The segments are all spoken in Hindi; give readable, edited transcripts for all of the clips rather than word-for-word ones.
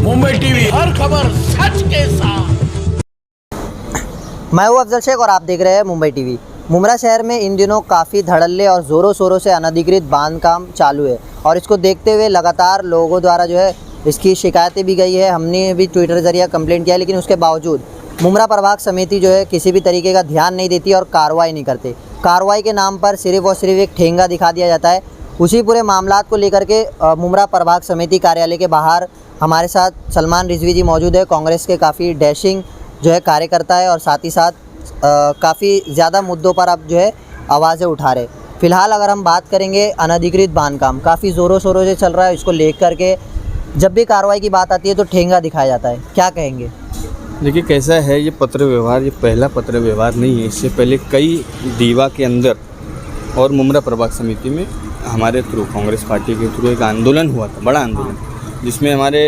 मुंबई टीवी, हर खबर सच के साथ। मैं हूं अफजल शेख और आप देख रहे हैं मुंबई टीवी। मुमरा शहर में इन दिनों काफ़ी धड़ल्ले और ज़ोरों शोरों से अनधिकृत बांध काम चालू है और इसको देखते हुए लगातार लोगों द्वारा जो है इसकी शिकायतें भी गई है। हमने भी ट्विटर जरिए कंप्लेंट किया, लेकिन उसके बावजूद मुमरा प्रभाग समिति जो है किसी भी तरीके का ध्यान नहीं देती और कार्रवाई नहीं करते। कार्रवाई के नाम पर सिर्फ और सिर्फ एक ठेंगा दिखा दिया जाता है। उसी पूरे मामलात को लेकर के मुमरा प्रभाग समिति कार्यालय के बाहर हमारे साथ सलमान रिजवी जी मौजूद है। कांग्रेस के काफ़ी डैशिंग जो है कार्यकर्ता है और साथ ही साथ काफ़ी ज़्यादा मुद्दों पर अब जो है आवाज़ें उठा रहे। फ़िलहाल अगर हम बात करेंगे अनधिकृत बांध काम काफ़ी ज़ोरों शोरों से चल रहा है। इसको लेकर करके जब भी कार्रवाई की बात आती है तो ठेंगा दिखाया जाता है। क्या कहेंगे? देखिए कैसा है ये पत्र व्यवहार, ये पहला पत्र व्यवहार नहीं है। इससे पहले कई दीवा के अंदर और मुमरा प्रभाग समिति में हमारे थ्रू कांग्रेस पार्टी के थ्रू एक आंदोलन हुआ था, बड़ा आंदोलन, जिसमें हमारे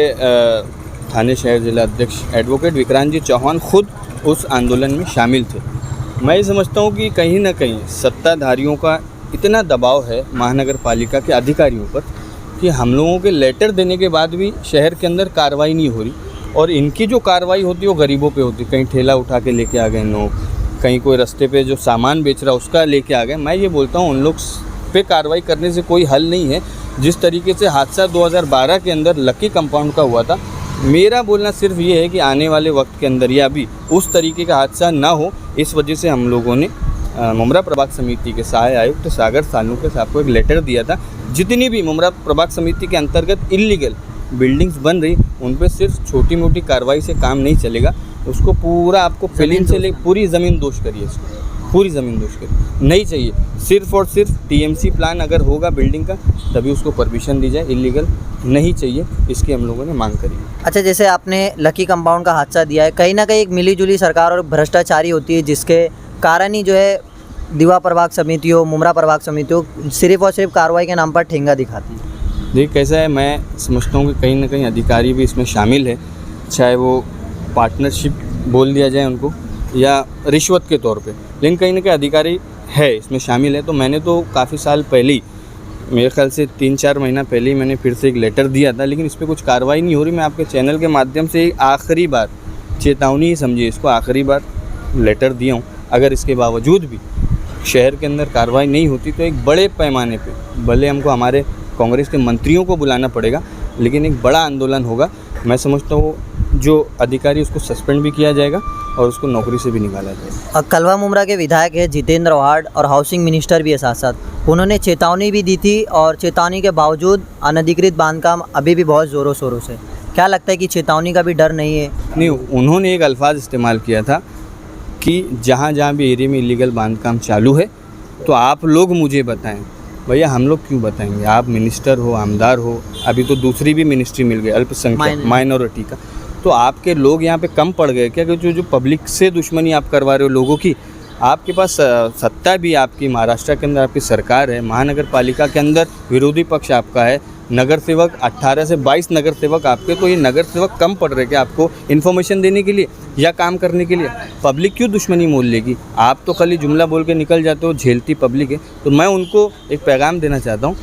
थाने शहर जिला अध्यक्ष एडवोकेट विक्रांत जी चौहान खुद उस आंदोलन में शामिल थे। मैं ये समझता हूँ कि कहीं ना कहीं सत्ताधारियों का इतना दबाव है महानगर पालिका के अधिकारियों पर कि हम लोगों के लेटर देने के बाद भी शहर के अंदर कार्रवाई नहीं हो रही और इनकी जो कार्रवाई होती है वो गरीबों पे होती है। कहीं ठेला उठा के लेके आ गए लोग, कहीं कोई रास्ते पे जो सामान बेच रहा उसका लेके आ गए। मैं ये बोलता हूँ उन लोग पे कार्रवाई करने से कोई हल नहीं है। जिस तरीके से हादसा 2012 के अंदर लकी कंपाउंड का हुआ था, मेरा बोलना सिर्फ ये है कि आने वाले वक्त के अंदर या भी उस तरीके का हादसा ना हो, इस वजह से हम लोगों ने मुमरा प्रभाग समिति के सहायक आयुक्त सागर सालुंके साहब को एक लेटर दिया था। जितनी भी मुमरा प्रभाग समिति के अंतर्गत इल्लीगल बिल्डिंग्स बन रही उन पर सिर्फ छोटी मोटी कार्रवाई से काम नहीं चलेगा। उसको पूरा आपको फिलिंग से ले पूरी ज़मीन दोष करिए, इसको पूरी ज़मीन दोष करिए। नहीं चाहिए, सिर्फ और सिर्फ टीएमसी प्लान अगर होगा बिल्डिंग का तभी उसको परमिशन दी जाए, इल्लीगल नहीं चाहिए। इसकी हम लोगों ने मांग करी है। अच्छा, जैसे आपने लकी कंपाउंड का हादसा दिया है, कहीं ना कहीं एक मिलीजुली सरकार और भ्रष्टाचारी होती है जिसके कारण ही जो है दीवा प्रभाग समिति हो, मुमरा प्रभाग समिति हो, सिर्फ और सिर्फ कार्रवाई के नाम पर ठेंगा दिखाती है। देखिए कैसा है, मैं समझता हूँ कि कहीं ना कहीं अधिकारी भी इसमें शामिल है, चाहे वो पार्टनरशिप बोल दिया जाए उनको या रिश्वत के तौर पे, लेकिन कहीं ना कहीं अधिकारी है इसमें शामिल है। तो मैंने तो काफ़ी साल पहले ही, मेरे ख्याल से 3-4 महीना पहले ही मैंने फिर से एक लेटर दिया था, लेकिन इस पर कुछ कार्रवाई नहीं हो रही। मैं आपके चैनल के माध्यम से आखिरी बार चेतावनी ही समझिए, इसको आखिरी बार लेटर दिया हूँ। अगर इसके बावजूद भी शहर के अंदर कार्रवाई नहीं होती तो एक बड़े पैमाने पे, भले हमको हमारे कांग्रेस के मंत्रियों को बुलाना पड़ेगा, लेकिन एक बड़ा आंदोलन होगा। मैं समझता हूँ जो अधिकारी उसको सस्पेंड भी किया जाएगा और उसको नौकरी से भी निकाला जाएगा। कलवा मुमरा के विधायक है जितेंद्र वार्ड और हाउसिंग मिनिस्टर भी है साथ साथ। उन्होंने चेतावनी भी दी थी और चेतावनी के बावजूद अनधिकृत बांधकाम अभी भी बहुत ज़ोरों शोरों से। क्या लगता है कि चेतावनी का भी डर नहीं है? नहीं, उन्होंने एक अल्फाज इस्तेमाल किया था कि जहाँ जहाँ भी एरिया में इलीगल बांधकाम चालू है तो आप लोग मुझे बताएं। भैया हम लोग क्यों बताएंगे? आप मिनिस्टर हो, आमदार हो, अभी तो दूसरी भी मिनिस्ट्री मिल गई अल्पसंख्यक माइनॉरिटी का, तो आपके लोग यहाँ पे कम पड़ गए क्या? कि जो पब्लिक से दुश्मनी आप करवा रहे हो लोगों की, आपके पास सत्ता भी आपकी महाराष्ट्र के अंदर आपकी सरकार है, महानगर पालिका के अंदर विरोधी पक्ष आपका है, नगर सेवक 18 से 22 नगर सेवक आपके, तो ये नगर सेवक कम पड़ रहे क्या आपको इन्फॉर्मेशन देने के लिए या काम करने के लिए? पब्लिक क्यों दुश्मनी मोल लेगी? आप तो खाली जुमला बोल के निकल जाते हो, झेलती पब्लिक है। तो मैं उनको एक पैगाम देना चाहता हूँ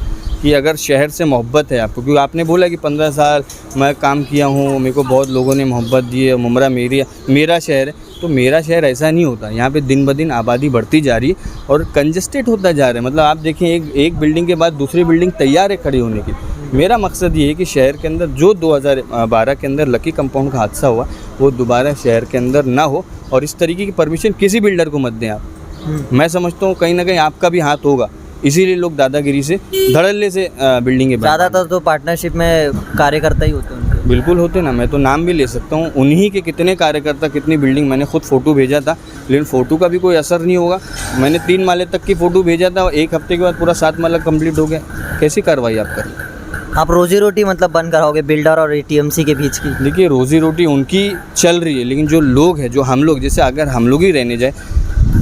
कि अगर शहर से मोहब्बत है आपको, क्योंकि आपने बोला कि 15 साल मैं काम किया हूँ, मेरे को बहुत लोगों ने मोहब्बत दी है, मुमरा मेरा शहर है, तो मेरा शहर ऐसा नहीं होता। यहाँ पे दिन ब दिन आबादी बढ़ती जा रही है और कंजस्टेड होता जा रहा है। मतलब आप देखें एक बिल्डिंग के बाद दूसरी बिल्डिंग तैयार है खड़ी होने की। मेरा मकसद ये है कि शहर के अंदर जो 2012 के अंदर लकी कंपाउंड का हादसा हुआ वो दोबारा शहर के अंदर ना हो और इस तरीके की परमिशन किसी बिल्डर को मत दें आप। मैं समझता हूँ कहीं ना कहीं आपका भी हाथ होगा, इसीलिए लोग दादागिरी से धड़ल्ले से बिल्डिंगें ज़्यादातर तो पार्टनरशिप में कार्यकर्ता ही होते हैं। बिल्कुल होते ना, मैं तो नाम भी ले सकता हूँ उन्हीं के। कितने कार्यकर्ता, कितनी बिल्डिंग, मैंने खुद फ़ोटो भेजा था, लेकिन फ़ोटो का भी कोई असर नहीं होगा। मैंने 3 माले तक की फ़ोटो भेजा था और 1 हफ्ते के बाद पूरा 7 माला कंप्लीट हो गया। कैसी कार्रवाई आप करें? आप रोजी रोटी मतलब बंद कराओगे बिल्डर और टीएमसी के बीच की? देखिए रोजी रोटी उनकी चल रही है, लेकिन जो लोग हैं, जो हम लोग, जैसे अगर हम लोग ही रहने जाए,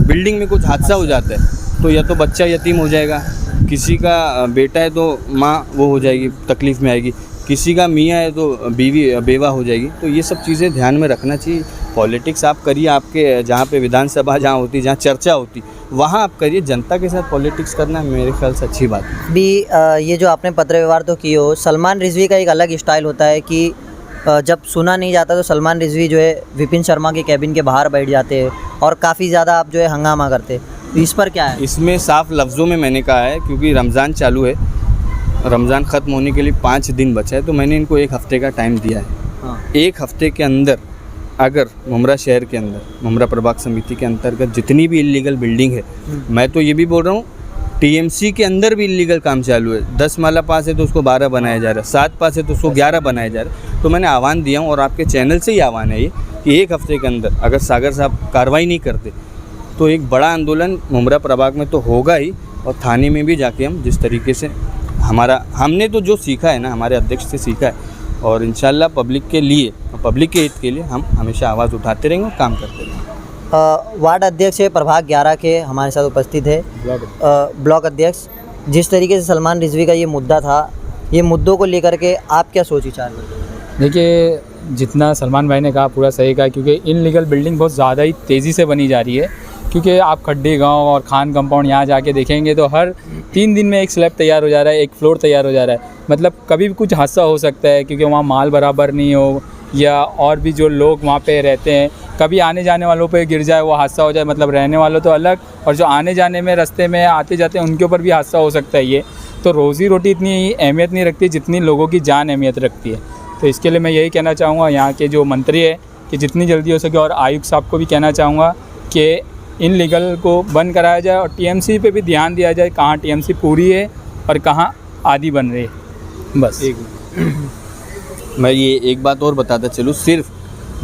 बिल्डिंग में कुछ हादसा हो जाता है तो या तो बच्चा यतीम हो जाएगा, किसी का बेटा है तो माँ वो हो जाएगी, तकलीफ़ में आएगी, किसी का मियाँ है तो बीवी बेवा हो जाएगी। तो ये सब चीज़ें ध्यान में रखना चाहिए। पॉलिटिक्स आप करिए आपके जहाँ पे विधानसभा जहाँ होती, जहाँ चर्चा होती, वहाँ आप करिए। जनता के साथ पॉलिटिक्स करना मेरे ख्याल से अच्छी बात है। भी ये जो आपने पत्र व्यवहार तो किए हो, सलमान रिजवी का एक अलग स्टाइल होता है कि जब सुना नहीं जाता तो सलमान रिजवी जो है विपिन शर्मा के कैबिन के बाहर बैठ जाते हैं और काफ़ी ज़्यादा आप जो है हंगामा करते हैं, तो इस पर क्या है? इसमें साफ लफ्ज़ों में मैंने कहा है, क्योंकि रमज़ान चालू है, रमज़ान ख़त्म होने के लिए 5 दिन बचा है, तो मैंने इनको 1 हफ़्ते का टाइम दिया है। हाँ। 1 हफ़्ते के अंदर अगर मुमरा शहर के अंदर, मुमरा प्रभाग समिति के अंतर्गत जितनी भी इल्लीगल बिल्डिंग है, मैं तो ये भी बोल रहा हूँ टीएमसी के अंदर भी इल्लीगल काम चालू है। 10 माला पास है तो उसको 12 बनाया जा रहा है, 7 पास है तो उसको 11 बनाया जा रहा है। तो मैंने आह्वान दिया हूँ, और आपके चैनल से ही आह्वान है ये, कि 1 हफ़्ते के अंदर अगर सागर साहब कार्रवाई नहीं करते तो एक बड़ा आंदोलन मुमरा प्रभाग में तो होगा ही, और थाने में भी जाके हम जिस तरीके से हमने तो जो सीखा है ना, हमारे अध्यक्ष से सीखा है, और इंशाल्लाह पब्लिक के लिए, पब्लिक के हित के लिए हम हमेशा आवाज़ उठाते रहेंगे और काम करते रहेंगे। वार्ड अध्यक्ष है प्रभाग 11 के हमारे साथ उपस्थित है, ब्लॉक अध्यक्ष। जिस तरीके से सलमान रिजवी का ये मुद्दा था, ये मुद्दों को लेकर के आप क्या सोच विचार करते हैं? देखिए, जितना सलमान भाई ने कहा पूरा सही कहा, क्योंकि इनलीगल बिल्डिंग बहुत ज़्यादा ही तेज़ी से बनी जा रही है। क्योंकि आप खड्डे गांव और खान कंपाउंड यहाँ जाके देखेंगे तो हर 3 दिन में एक स्लैब तैयार हो जा रहा है, एक फ्लोर तैयार हो जा रहा है। मतलब कभी भी कुछ हादसा हो सकता है, क्योंकि वहाँ माल बराबर नहीं हो, या और भी जो लोग वहाँ पे रहते हैं, कभी आने जाने वालों पे गिर जाए, वो हादसा हो जाए। मतलब रहने वालों तो अलग, और जो आने जाने में रास्ते में आते जाते हैं उनके ऊपर भी हादसा हो सकता है। ये तो रोज़ी रोटी इतनी अहमियत नहीं रखती जितनी लोगों की जान अहमियत रखती है। तो इसके लिए मैं यही कहना चाहूँगा यहाँ के जो मंत्री है कि जितनी जल्दी हो सके, और आयुक्त साहब को भी कहना चाहूँगा कि इन लीगल को बंद कराया जाए, और टीएमसी पे भी ध्यान दिया जाए, कहाँ टीएमसी पूरी है और कहाँ आधी बन रही है। बस मैं ये एक बात और बताता चलूँ, सिर्फ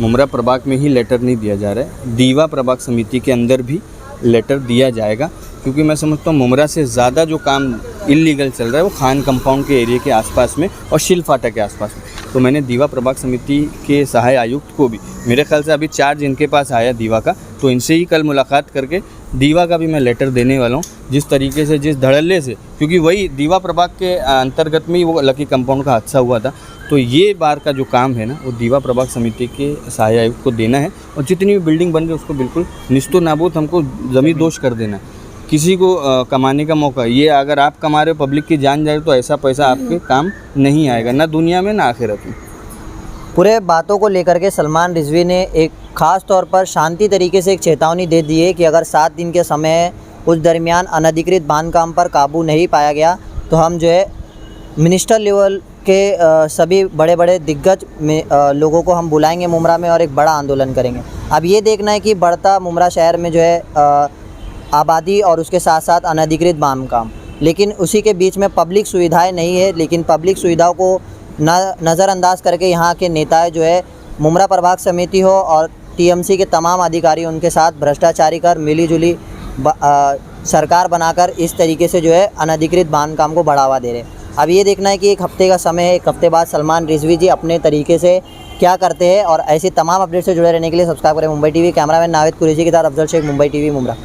मुमरा प्रभाग में ही लेटर नहीं दिया जा रहा है, दीवा प्रभाग समिति के अंदर भी लेटर दिया जाएगा। क्योंकि मैं समझता हूँ मुमरा से ज़्यादा जो काम इल्लीगल चल रहा है वो खान कंपाउंड के एरिया के आसपास में और शिल फाटा के आसपास में। तो मैंने दीवा प्रभाग समिति के सहायक आयुक्त को भी, मेरे ख्याल से अभी चार्ज इनके पास आया दीवा का, तो इनसे ही कल मुलाकात करके दीवा का भी मैं लेटर देने वाला हूँ। जिस तरीके से, जिस धड़ल्ले से, क्योंकि वही दीवा प्रभाग के अंतर्गत में ही वो लकी कंपाउंड का हादसा हुआ था, तो ये बार का जो काम है ना वो दीवा प्रभाग समिति के सहायक आयुक्त को देना है, और जितनी भी बिल्डिंग बन रही है उसको बिल्कुल निस्तो नाबूद हमको ज़मीन दोष कर देना है। किसी को कमाने का मौका, ये अगर आप कमा रहे हो पब्लिक की जान जा रही तो ऐसा पैसा आपके काम नहीं आएगा, ना दुनिया में ना आखिरत में। पूरे बातों को लेकर के सलमान रिजवी ने एक ख़ास तौर पर शांति तरीके से एक चेतावनी दे दी है कि अगर 7 दिन के समय है, उस दरमियान अनधिकृत बांधकाम पर काबू नहीं पाया गया तो हम जो है मिनिस्टर लेवल के सभी बड़े बड़े दिग्गज में लोगों को हम बुलाएंगे मुमरा में और एक बड़ा आंदोलन करेंगे। अब ये देखना है कि बढ़ता मुमरा शहर में जो है आबादी और उसके साथ साथ अनधिकृत बांधकाम, लेकिन उसी के बीच में पब्लिक सुविधाएं नहीं है, लेकिन पब्लिक सुविधाओं को नज़रअंदाज करके यहाँ के नेताएं जो है मुमरा प्रभाग समिति हो और टीएमसी के तमाम अधिकारी उनके साथ भ्रष्टाचारी कर मिलीजुली सरकार बनाकर इस तरीके से जो है अनधिकृत बांधकाम को बढ़ावा दे रहे हैं। अब ये देखना है कि 1 हफ्ते का समय है, 1 हफ्ते बाद सलमान रिजवी जी अपने तरीके से क्या करते हैं। और ऐसी तमाम अपडेट से जुड़े रहने के लिए सब्सक्राइब करें मुंबई टीवी। कैमरामैन नाविद कुरैशी के साथ अफजल शेख, मुंबई टीवी, मुमरा।